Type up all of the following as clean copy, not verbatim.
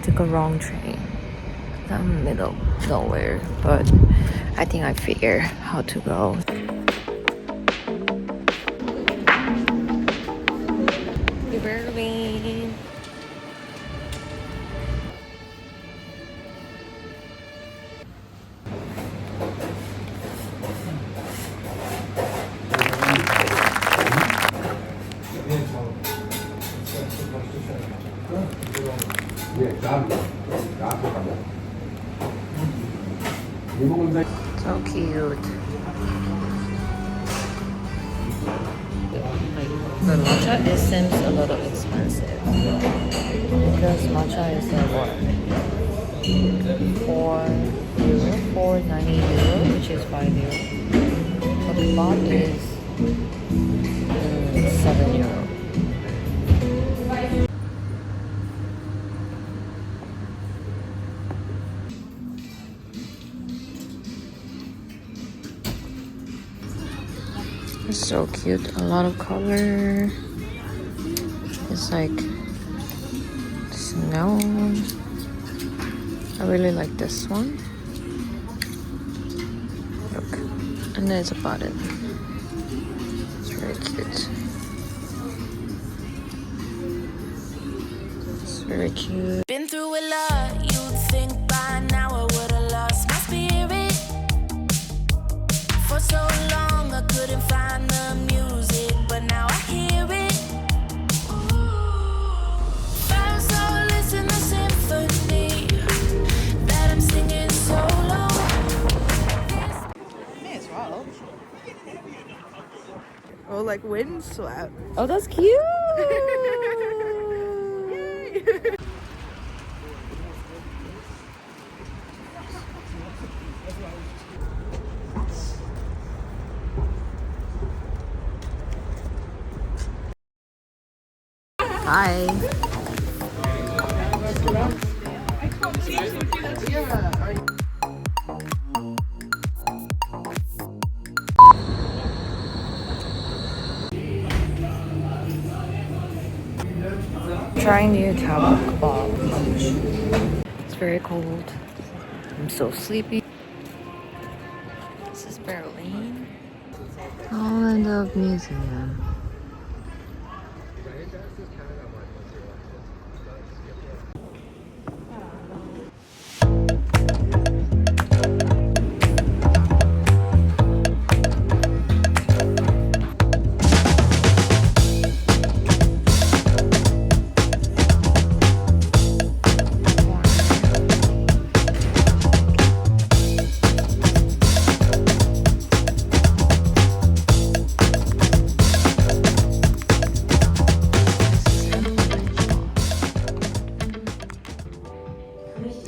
took a wrong train. I'm middle of nowhere, but I think I figure how to go. Berlin. So cute. The matcha, it seems a little expensive because matcha is what? €4, €4.90, which is €5. But the bot is €7. It's so cute, a lot of color. It's like snow. I really like this one. Look, and there's a button. It's very cute. It's very cute. Been through a lot, you'd think by now I would've lost my spirit. For so long I couldn't find the music, but now I hear it. First I'll listen to symphony that I'm singing solo. May as well. Oh, like windswept. Oh, that's cute! Hi. Trying new KEBAB. It's very cold. I'm so sleepy. This is Berlin. Holland of Museum.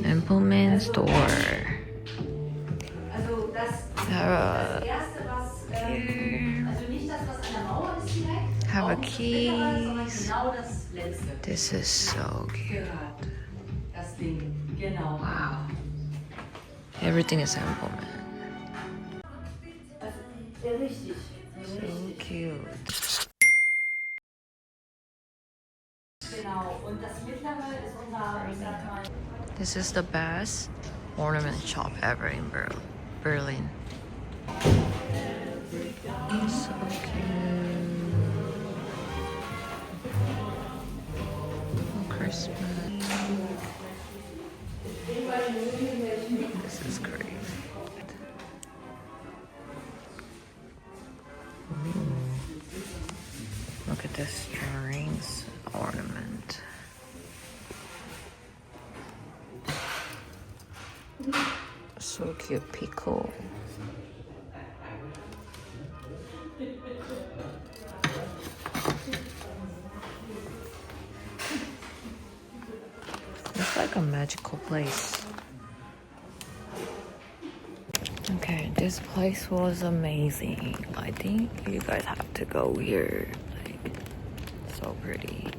AMPELMANN store. Have a keys. This is so cute. Wow. Everything is AMPELMANN. So cute. This is the best ornament shop ever in Berlin. So cute. Oh, Christmas. This is great. Ooh. Look at this strings ornament. So cute, pickle. It's like a magical place. Okay, this place was amazing. I think you guys have to go here. Like, so pretty.